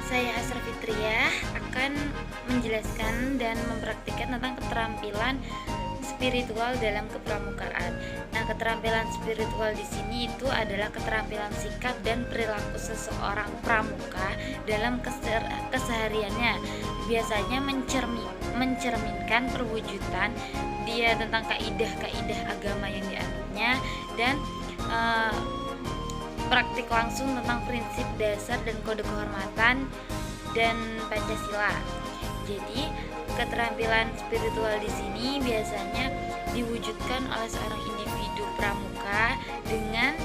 Saya Asra Fitriah akan menjelaskan dan mempraktikkan tentang keterampilan spiritual dalam kepramukaan. Nah, keterampilan spiritual di sini itu adalah keterampilan sikap dan perilaku seseorang pramuka dalam kesehariannya. Biasanya mencerminkan perwujudan dia tentang kaidah-kaidah agama yang dianutnya dan praktik langsung tentang prinsip dasar dan kode kehormatan dan Pancasila. Jadi, keterampilan spiritual di sini biasanya diwujudkan oleh seorang individu pramuka dengan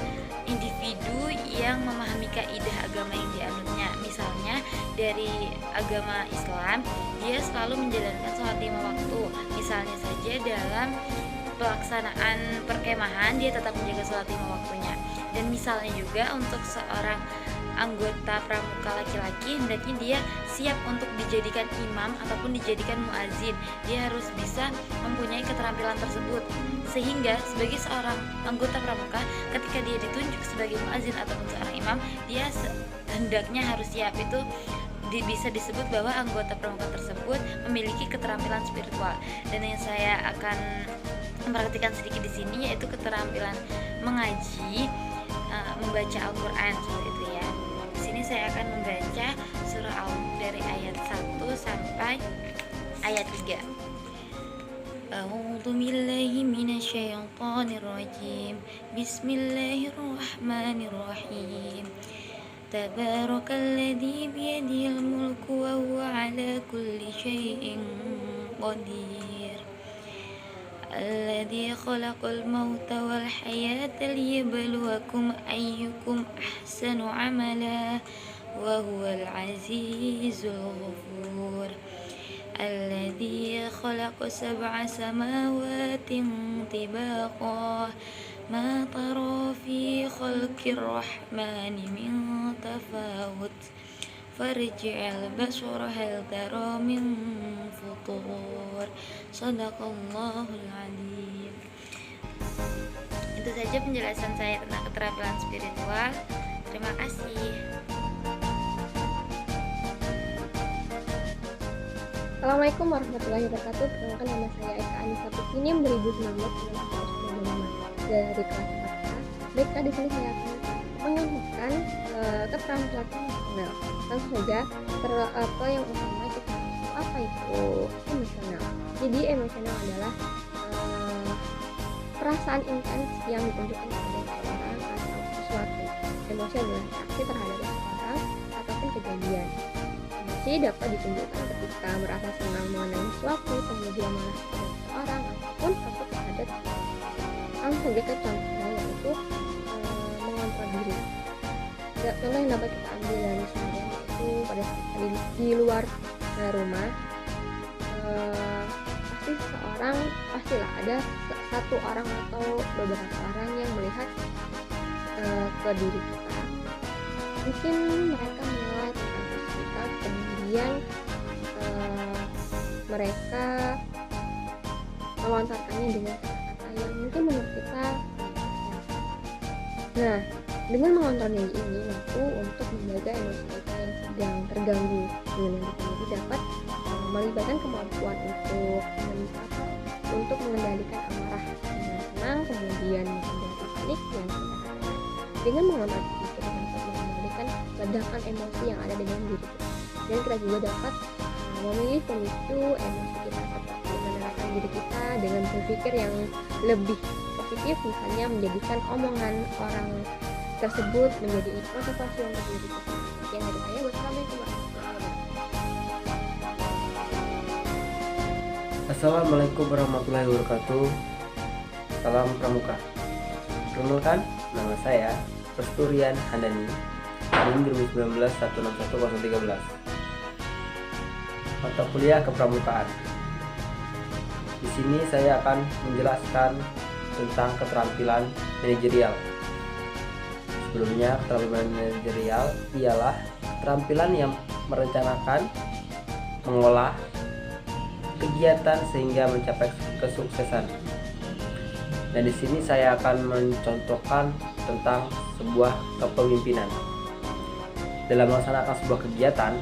individu yang memahami kaidah agama yang dianutnya. Misalnya dari agama Islam, dia selalu menjalankan sholat 5 waktu. Misalnya saja dalam pelaksanaan perkemahan dia tetap menjaga sholat 5 waktunya. Dan misalnya juga untuk seorang anggota pramuka laki-laki, hendaknya dia siap untuk dijadikan imam ataupun dijadikan muazin. Dia harus bisa mempunyai keterampilan tersebut, sehingga sebagai seorang anggota pramuka, ketika dia ditunjuk sebagai muazin ataupun seorang imam, dia hendaknya harus siap. Itu bisa disebut bahwa anggota pramuka tersebut memiliki keterampilan spiritual. Dan yang saya akan mempraktikkan sedikit di sini yaitu keterampilan mengaji, membaca Al-Quran seperti itu ya. Di sini saya akan membaca surah Al-Mulk dari ayat 1 sampai ayat 3. A'udzu billahi minasyaitonir rajim. Bismillahirrahmanirrahim. Tabarakalladzi biyadihil mulku wa huwa ala kulli syai'in qadir. Alladzi khalaqal mauta wal hayata liyabluwakum ayyukum ahsanu amala wa huwal azizul ghafur. Alladzi khalaqa sab'a samawatin tibaqa ma tara fi khalqir rahmani min tafawut farji'al basara hal tara min futur. Shadaqallahul adzim. Itu saja penjelasan saya tentang keterampilan spiritual. Terima kasih. Assalamualaikum warahmatullahi wabarakatuh. Perkenalkan, nama saya Eka Anissa Putini 2019 dari kelas 4A. Baik, di sini saya akan mengajarkan keterampilan emosional. Langsung saja, yang utama kita apa itu emosional. Jadi emosional adalah perasaan intens yang ditunjukkan pada seseorang atau sesuatu. Emosi adalah reaksi terhadap seseorang ataupun kejadian. Emosi dapat ditunjukkan ketika merasa senang mengenai sesuatu, kemudian marah pada seseorang ataupun takut terhadap. Langsung saja ke contohnya, yaitu mengontrol diri. Contoh yang dapat kita ambil dari seharian itu pada saat di luar rumah, pastilah ada satu orang atau beberapa orang yang melihat ke diri kita. Mungkin mereka menilai tentang diri kita, kemudian mereka melontarkannya dengan kata-kata yang mungkin menurut kita. Nah, dengan mengontrol diri ini mampu untuk menjaga emosi kita yang sedang terganggu. Dengan diri dapat melibatkan kemampuan untuk mengendalikan amarah dengan tenang, kemudian menghindari panik yang kita rasakan. Dengan mengamati itu dapat mengendalikan ledakan emosi yang ada dalam diri kita. Dan kita juga dapat memilih pemicu emosi kita seperti menerapkan diri kita dengan berpikir yang lebih positif, misalnya menjadikan omongan orang tersebut menjadi motivasi untuk diri kita. Sekian dari saya. Wassalamualaikum warahmatullahi wabarakatuh. Assalamualaikum warahmatullahi wabarakatuh. Salam Pramuka. Perkenalkan, nama saya Pesturian Handani, tahun 2019 161013. Mata kuliah kepramukaan. Di sini saya akan menjelaskan tentang keterampilan manajerial. Sebelumnya, keterampilan manajerial ialah keterampilan yang merencanakan, mengolah kegiatan sehingga mencapai kesuksesan. Dan di sini saya akan mencontohkan tentang sebuah kepemimpinan. dalam melaksanakan sebuah kegiatan,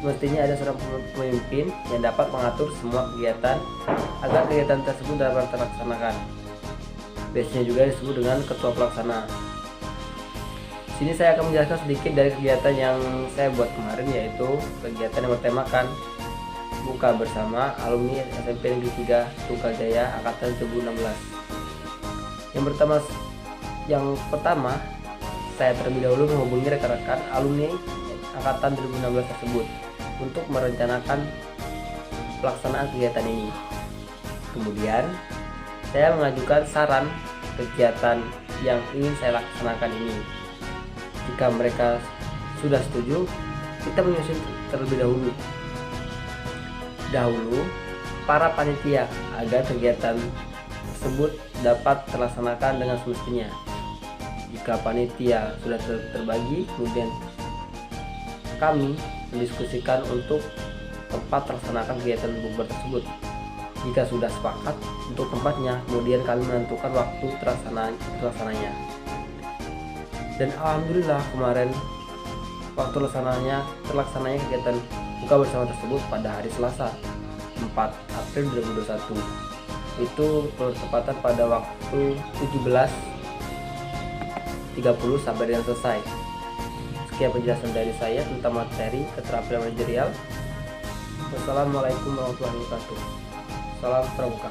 mestinya ada seorang pemimpin yang dapat mengatur semua kegiatan agar kegiatan tersebut dapat terlaksanakan. Biasanya juga disebut dengan ketua pelaksana. Sini saya akan menjelaskan sedikit dari kegiatan yang saya buat kemarin, yaitu kegiatan yang bertemakan buka bersama alumni SMP Negeri 3 Tunggal Jaya angkatan 2016. Yang pertama, saya terlebih dahulu menghubungi rekan-rekan alumni angkatan 2016 tersebut untuk merencanakan pelaksanaan kegiatan ini. Kemudian, saya mengajukan saran kegiatan yang ingin saya laksanakan ini. Jika mereka sudah setuju, kita menyusun terlebih dahulu para panitia agar kegiatan tersebut dapat terlaksanakan dengan semestinya. Jika panitia sudah terbagi, kemudian kami mendiskusikan untuk tempat terlaksanakan kegiatan bukber tersebut. Jika sudah sepakat untuk tempatnya, kemudian kami menentukan waktu terlaksananya. Dan alhamdulillah kemarin waktu terlaksananya kegiatan buka bersama tersebut pada hari Selasa 4 April 2021. Itu bertepatan pada waktu 17.30 sampai dengan selesai. Sekian penjelasan dari saya tentang materi keterampilan manajerial. Wassalamualaikum warahmatullahi wabarakatuh. Salam pramuka.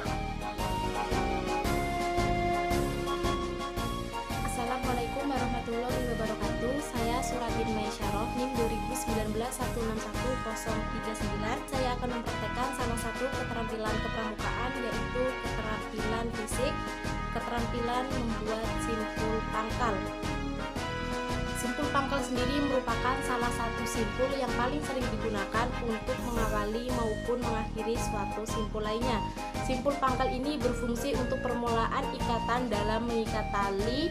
Assalamualaikum warahmatullahi wabarakatuh. Saya Suratin Maisyarov, NIM 2019-161-039. Saya akan mempraktekkan salah satu keterampilan kepramukaan, yaitu keterampilan fisik, keterampilan membuat simpul pangkal. Simpul pangkal sendiri merupakan salah satu simpul yang paling sering digunakan untuk mengawali maupun mengakhiri suatu simpul lainnya. Simpul pangkal ini berfungsi untuk permulaan ikatan dalam mengikat tali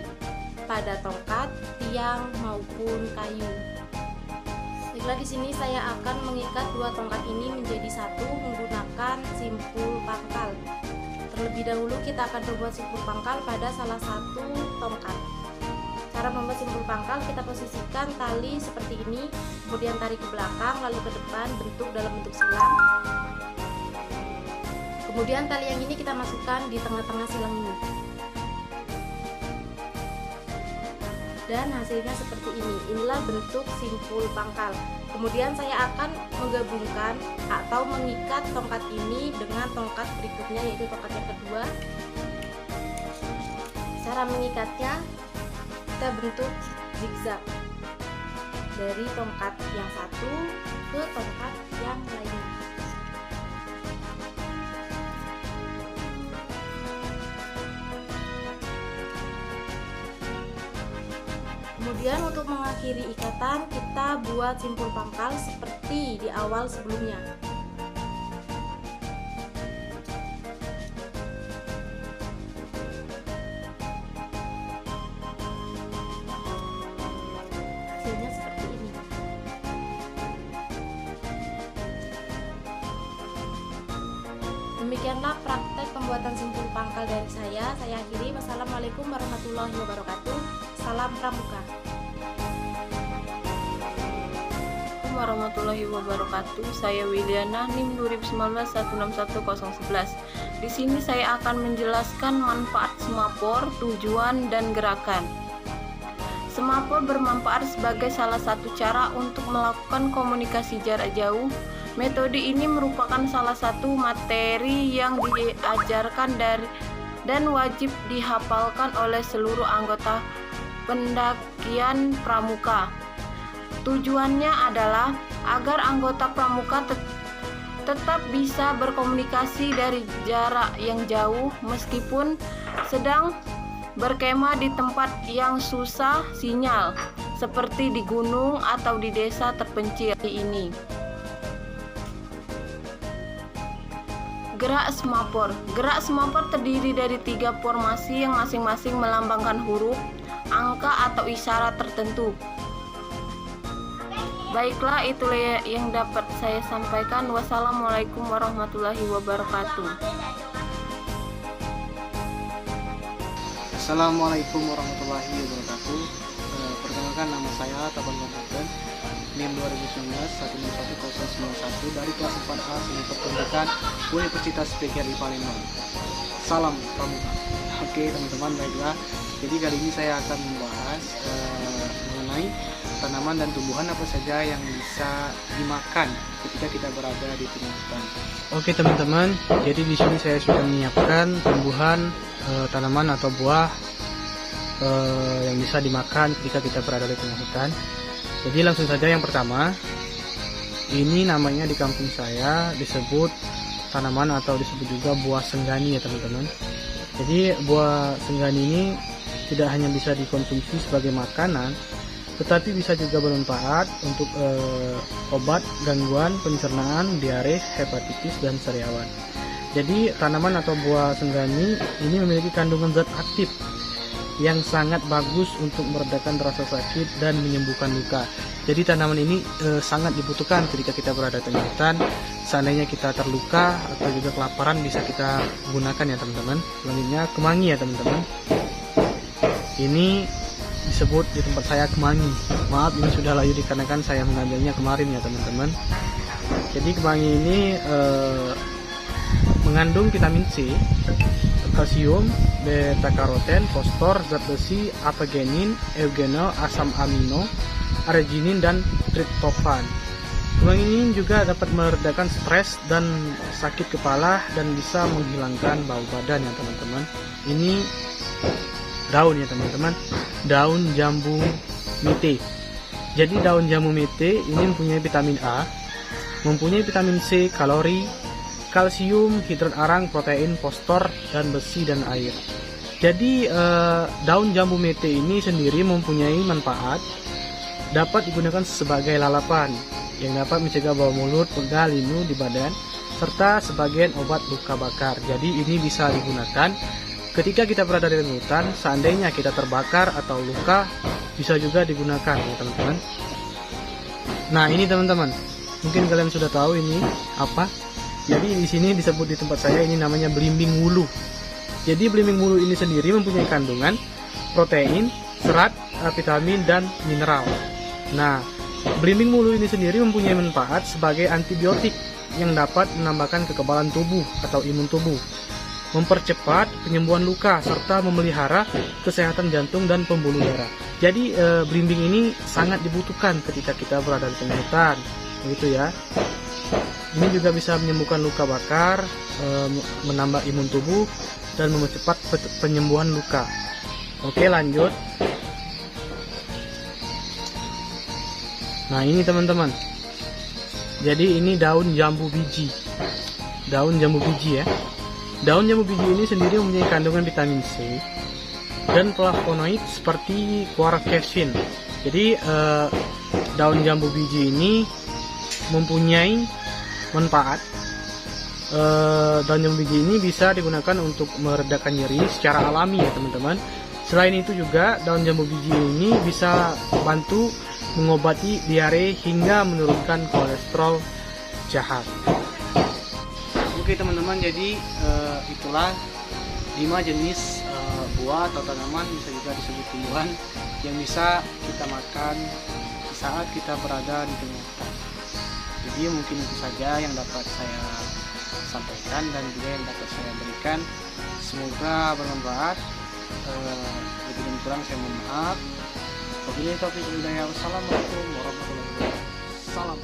pada tongkat, tiang maupun kayu. Baiklah, di sini saya akan mengikat dua tongkat ini menjadi satu menggunakan simpul pangkal. Terlebih dahulu kita akan membuat simpul pangkal pada salah satu tongkat. Cara membuat simpul pangkal, kita posisikan tali seperti ini, kemudian tarik ke belakang lalu ke depan dalam bentuk silang. Kemudian tali yang ini kita masukkan di tengah-tengah silang ini. Dan hasilnya seperti ini. Inilah bentuk simpul pangkal. Kemudian saya akan menggabungkan atau mengikat tongkat ini dengan tongkat berikutnya, yaitu tongkat yang kedua. Cara mengikatnya, kita bentuk zigzag dari tongkat yang satu ke tongkat yang lainnya. Kemudian untuk mengakhiri ikatan, kita buat simpul pangkal seperti di awal sebelumnya. Hasilnya seperti ini. Demikianlah praktek pembuatan simpul pangkal dari saya. Saya akhiri. Wassalamualaikum warahmatullahi wabarakatuh. Salam pramuka. Warahmatullahi wabarakatuh. Saya Wiliana, NIM 2019-161-011. Di sini saya akan menjelaskan manfaat semapor, tujuan dan gerakan. Semapor bermanfaat sebagai salah satu cara untuk melakukan komunikasi jarak jauh. Metode ini merupakan salah satu materi yang diajarkan dan wajib dihafalkan oleh seluruh anggota pendakian pramuka. Tujuannya adalah agar anggota pramuka tetap bisa berkomunikasi dari jarak yang jauh meskipun sedang berkemah di tempat yang susah sinyal seperti di gunung atau di desa terpencil ini. Gerak semapor. Gerak semapor terdiri dari 3 formasi yang masing-masing melambangkan huruf, angka atau isyarat tertentu. Baiklah, itulah yang dapat saya sampaikan. Wassalamualaikum warahmatullahi wabarakatuh. Assalamualaikum warahmatullahi wabarakatuh. Perkenalkan perkenalkan, nama saya Tapan Banten, NIM 2019-101-091 dari kelas 4A Seni Pendidikan Universitas PGRI Palembang. Salam Pramuka. Oke teman-teman, baiklah. Jadi kali ini saya akan membahas mengenai tanaman dan tumbuhan apa saja yang bisa dimakan ketika kita berada di tengah hutan. Oke teman-teman, jadi di sini saya sudah menyiapkan tumbuhan, tanaman atau buah yang bisa dimakan ketika kita berada di tengah hutan. Jadi langsung saja yang pertama, ini namanya di kampung saya disebut tanaman atau disebut juga buah senggani ya teman-teman. Jadi buah senggani ini tidak hanya bisa dikonsumsi sebagai makanan, tetapi bisa juga bermanfaat untuk obat gangguan pencernaan, diare, hepatitis, dan sariawan. Jadi tanaman atau buah senggani ini memiliki kandungan zat aktif yang sangat bagus untuk meredakan rasa sakit dan menyembuhkan luka. Jadi tanaman ini sangat dibutuhkan ketika kita berada di hutan. Seandainya kita terluka atau juga kelaparan, bisa kita gunakan ya teman-teman. Selanjutnya kemangi ya teman-teman. Ini disebut di tempat saya kemangi. Maaf, ini sudah layu dikarenakan saya mengambilnya kemarin ya teman-teman. Jadi kemangi ini mengandung vitamin C, kalsium, beta karoten, fosfor, zat besi, apagenin, eugenol, asam amino, arginin, dan triptofan. Kemangi ini juga dapat meredakan stres dan sakit kepala dan bisa menghilangkan bau badan ya teman-teman. Ini daun ya teman-teman, daun jambu mete. Jadi daun jambu mete ini mempunyai vitamin A, mempunyai vitamin C, kalori, kalsium, hidrat arang, protein, fosfor, dan besi dan air. Jadi daun jambu mete ini sendiri mempunyai manfaat, dapat digunakan sebagai lalapan yang dapat mencegah bau mulut, pegal, linu di badan, serta sebagian obat luka bakar. Jadi ini bisa digunakan ketika kita berada di hutan. Seandainya kita terbakar atau luka, bisa juga digunakan ya teman-teman. Nah ini teman-teman, mungkin kalian sudah tahu ini apa. Jadi di sini disebut di tempat saya ini namanya belimbing wulu. Jadi belimbing wulu ini sendiri mempunyai kandungan protein, serat, vitamin, dan mineral. Nah, belimbing wulu ini sendiri mempunyai manfaat sebagai antibiotik yang dapat menambahkan kekebalan tubuh atau imun tubuh, mempercepat penyembuhan luka, serta memelihara kesehatan jantung dan pembuluh darah. Jadi belimbing ini sangat dibutuhkan ketika kita berada di tengah hutan, begitu ya. Ini juga bisa menyembuhkan luka bakar, menambah imun tubuh, dan mempercepat penyembuhan luka. Oke, lanjut. Nah ini teman-teman, jadi ini daun jambu biji. Daun jambu biji ya. Daun jambu biji ini sendiri mempunyai kandungan vitamin C dan flavonoid seperti quercetin. Jadi daun jambu biji ini mempunyai manfaat. Daun jambu biji ini bisa digunakan untuk meredakan nyeri secara alami ya teman-teman. Selain itu juga daun jambu biji ini bisa bantu mengobati diare hingga menurunkan kolesterol jahat. Oke teman-teman, jadi itulah 5 jenis buah atau tanaman, bisa juga disebut tumbuhan, yang bisa kita makan di saat kita berada di tengah hutan. Jadi mungkin itu saja yang dapat saya sampaikan dan juga yang dapat saya berikan. Semoga bermanfaat. Lebih dan kurang saya mohon maaf. Wabillahi taufiq wal hidayah. Wassalamualaikum warahmatullahi wabarakatuh. Salam.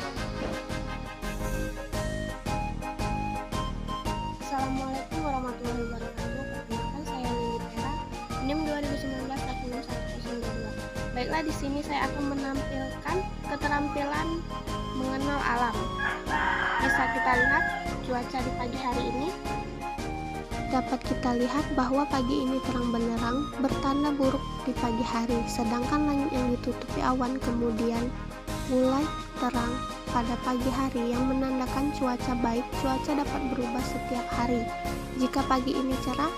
Assalamualaikum warahmatullahi wabarakatuh. Perkenalkan, saya Nindi Pera, NIM 2019-101-192. Baiklah, di sini saya akan menampilkan keterampilan mengenal alam. Bisa kita lihat cuaca di pagi hari ini. Dapat kita lihat bahwa pagi ini terang benderang, bertanda buruk di pagi hari, sedangkan langit yang ditutupi awan kemudian mulai terang pada pagi hari yang menandakan cuaca baik. Cuaca dapat berubah setiap hari. Jika pagi ini cerah,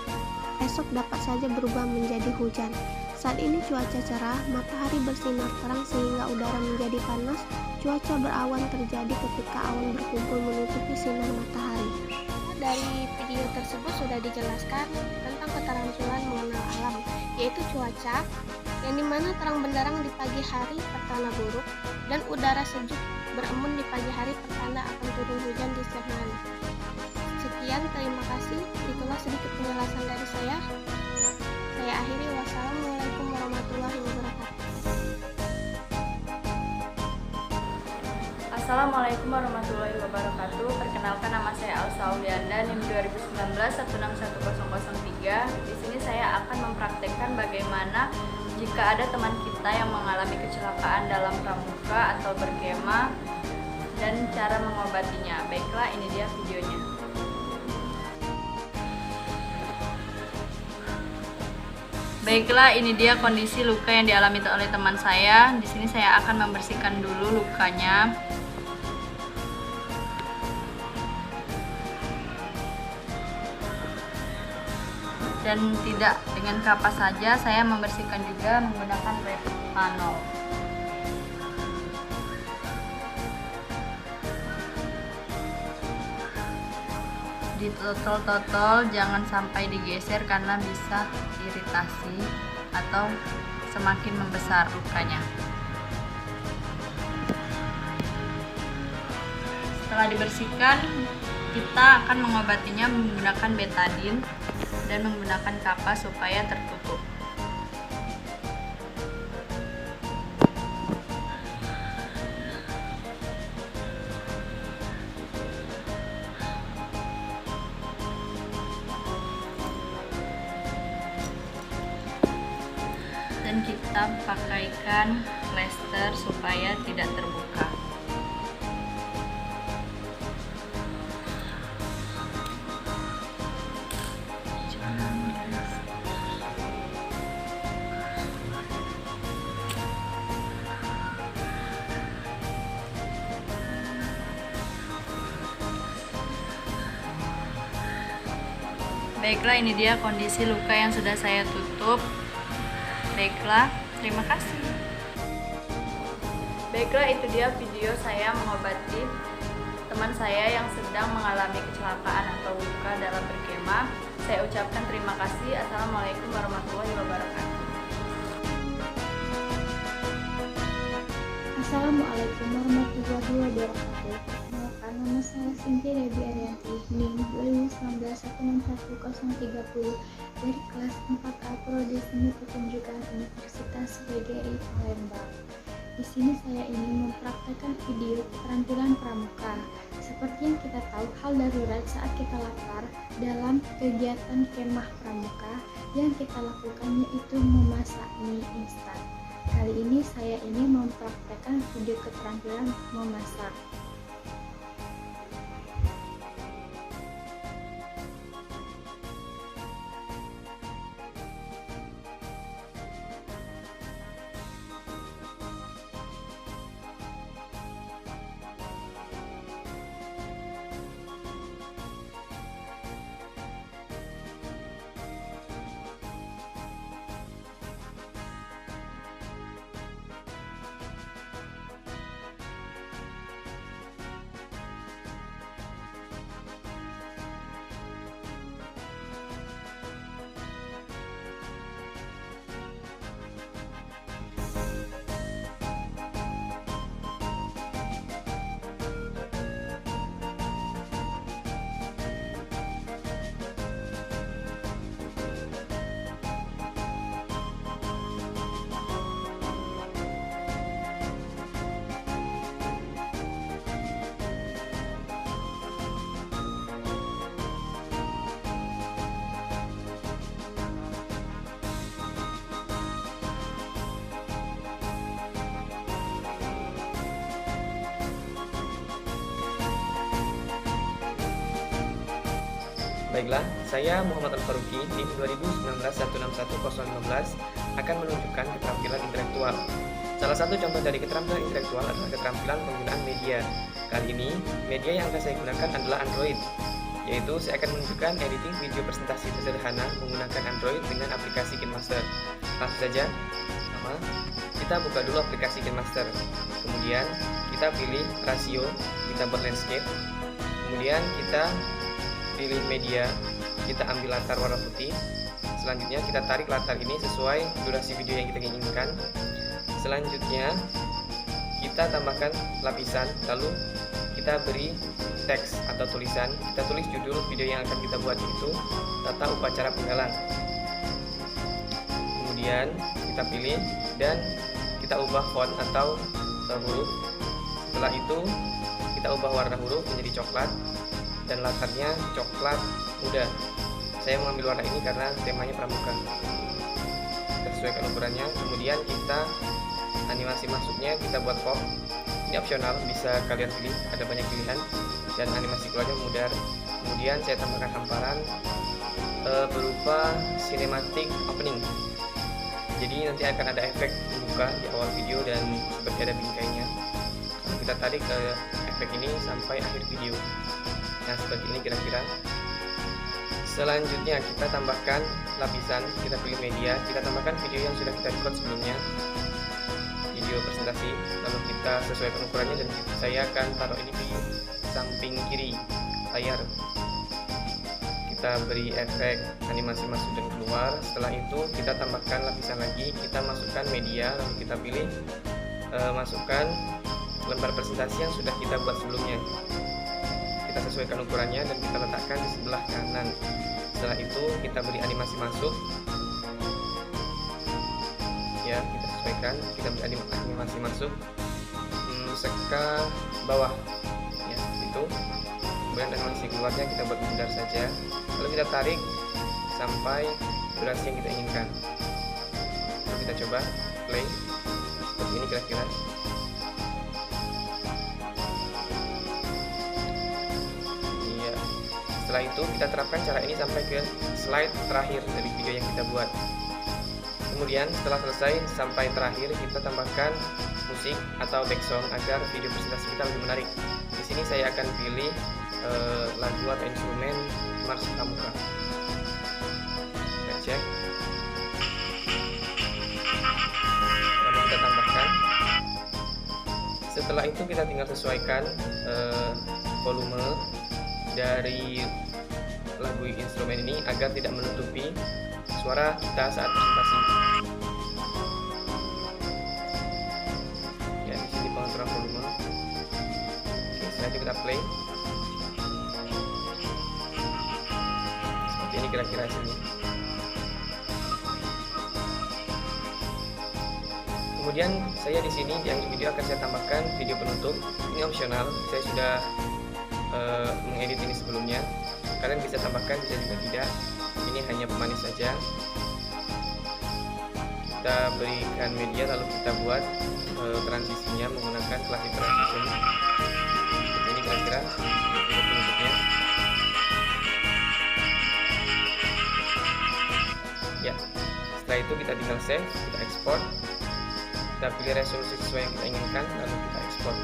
esok dapat saja berubah menjadi hujan. Saat ini cuaca cerah, matahari bersinar terang sehingga udara menjadi panas. Cuaca berawan terjadi ketika awan berkumpul menutupi sinar matahari. Dari video tersebut sudah dijelaskan tentang keterampilan mengenal alam, yaitu cuaca, yang dimana terang benderang di pagi hari pertanda buruk dan udara sejuk berembun di pagi hari pertanda akan turun hujan di siang hari. Sekian, terima kasih. Itulah sedikit penjelasan dari saya. Saya akhiri. Wassalamualaikum warahmatullahi wabarakatuh. Assalamualaikum warahmatullahi wabarakatuh. Perkenalkan, nama saya Alsa Aulianda, NIM 2019-161003. Di sini saya akan mempraktekkan bagaimana jika ada teman kita yang mengalami kecelakaan dalam pramuka atau berkemah dan cara mengobatinya. Baiklah, ini dia videonya. Baiklah, ini dia kondisi luka yang dialami oleh teman saya. Di sini saya akan membersihkan dulu lukanya. Dan tidak dengan kapas saja, saya membersihkan juga menggunakan Repanol. Ditotol-totol, jangan sampai digeser karena bisa iritasi atau semakin membesar lukanya. Setelah dibersihkan, kita akan mengobatinya menggunakan betadine dan menggunakan kapas supaya tertutup. Dan kita pakaikan plester supaya tidak terbuka. Baiklah, ini dia kondisi luka yang sudah saya tutup. Baiklah, terima kasih. Baiklah, itu dia video saya mengobati teman saya yang sedang mengalami kecelakaan atau luka dalam berkemah. Saya ucapkan terima kasih. Assalamualaikum warahmatullahi wabarakatuh. Assalamualaikum warahmatullahi wabarakatuh. Perkenalkan, nama saya Sinti Debi Arianti, NIM 2019-161030 dari kelas 4A Prodi Seni Pertunjukan Universitas PGRI Palembang. Di sini saya ingin mempraktekkan video keterampilan pramuka. Seperti yang kita tahu, hal darurat saat kita lapar dalam kegiatan kemah pramuka yang kita lakukan yaitu memasak mie instan. Kali ini saya ingin mempraktekkan video keterampilan memasak. Baiklah, saya Muhammad Al-Faruqi, NIM 2019-161015 akan menunjukkan keterampilan intelektual. Salah satu contoh dari keterampilan intelektual adalah keterampilan penggunaan media. Kali ini, media yang akan saya gunakan adalah Android, yaitu saya akan menunjukkan editing video presentasi sederhana menggunakan Android dengan aplikasi KineMaster. Langsung saja, pertama, kita buka dulu aplikasi KineMaster. Kemudian, kita pilih rasio, kita buat landscape. Kemudian kita pilih media, kita ambil latar warna putih. Selanjutnya kita tarik latar ini sesuai durasi video yang kita inginkan. Selanjutnya kita tambahkan lapisan, lalu kita beri teks atau tulisan. Kita tulis judul video yang akan kita buat, yaitu tata upacara penggalang. Kemudian kita pilih dan kita ubah font atau huruf. Setelah itu kita ubah warna huruf menjadi coklat dan latarnya coklat muda. Saya mengambil warna ini karena temanya pramuka. Kita sesuaikan ukurannya. Kemudian kita animasi masuknya kita buat pop. Ini opsional, bisa kalian pilih, ada banyak pilihan. Dan animasi keluarnya mudar. Kemudian saya tambahkan hamparan berupa cinematic opening. Jadi nanti akan ada efek membuka di awal video dan seperti ada bingkainya. Kita tarik ke efek ini sampai akhir video. Nah, seperti ini kira-kira. Selanjutnya kita tambahkan lapisan, kita pilih media, kita tambahkan video yang sudah kita record sebelumnya, video presentasi, lalu kita sesuaikan ukurannya dan saya akan taruh ini di samping kiri layar. Kita beri efek animasi masuk dan keluar. Setelah itu kita tambahkan lapisan lagi, kita masukkan media, lalu kita pilih masukkan lembar presentasi yang sudah kita buat sebelumnya. Kita sesuaikan ukurannya dan kita letakkan di sebelah kanan. Setelah itu kita beri animasi masuk, ya kita sesuaikan, kita beri animasi masuk seka bawah, ya itu. Kemudian animasi keluarnya kita buat mudar saja, lalu kita tarik sampai durasi yang kita inginkan. Lalu kita coba play, seperti ini kira-kira. Setelah itu kita terapkan cara ini sampai ke slide terakhir dari video yang kita buat. Kemudian setelah selesai sampai terakhir kita tambahkan musik atau background agar video presentasi kita lebih menarik. Di sini saya akan pilih lagu atau instrumen Mars Pramuka. Kita cek. Lalu kita tambahkan. Setelah itu kita tinggal sesuaikan volume dari lagu instrumen ini agar tidak menutupi suara kita saat presentasi. Ya, di sini pengaturan volume. Oke, setelah itu kita play. Seperti ini kira-kira hasilnya. Kemudian saya di sini di akhir video akan saya tambahkan video penutup. Ini opsional. Saya sudah mengedit ini sebelumnya. Kalian bisa tambahkan, bisa juga tidak. Ini hanya pemanis saja. Kita berikan media lalu kita buat transisinya menggunakan classic transition. Ini kira-kira untuk penutupnya. Ya, setelah itu kita tinggal save, kita ekspor. Kita pilih resolusi sesuai yang kita inginkan lalu kita ekspor.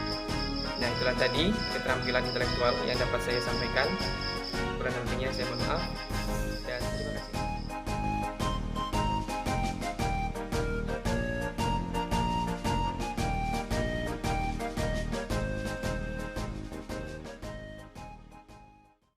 Nah, itulah tadi keterampilan intelektual yang dapat saya sampaikan. Kurang lebihnya saya mohon maaf.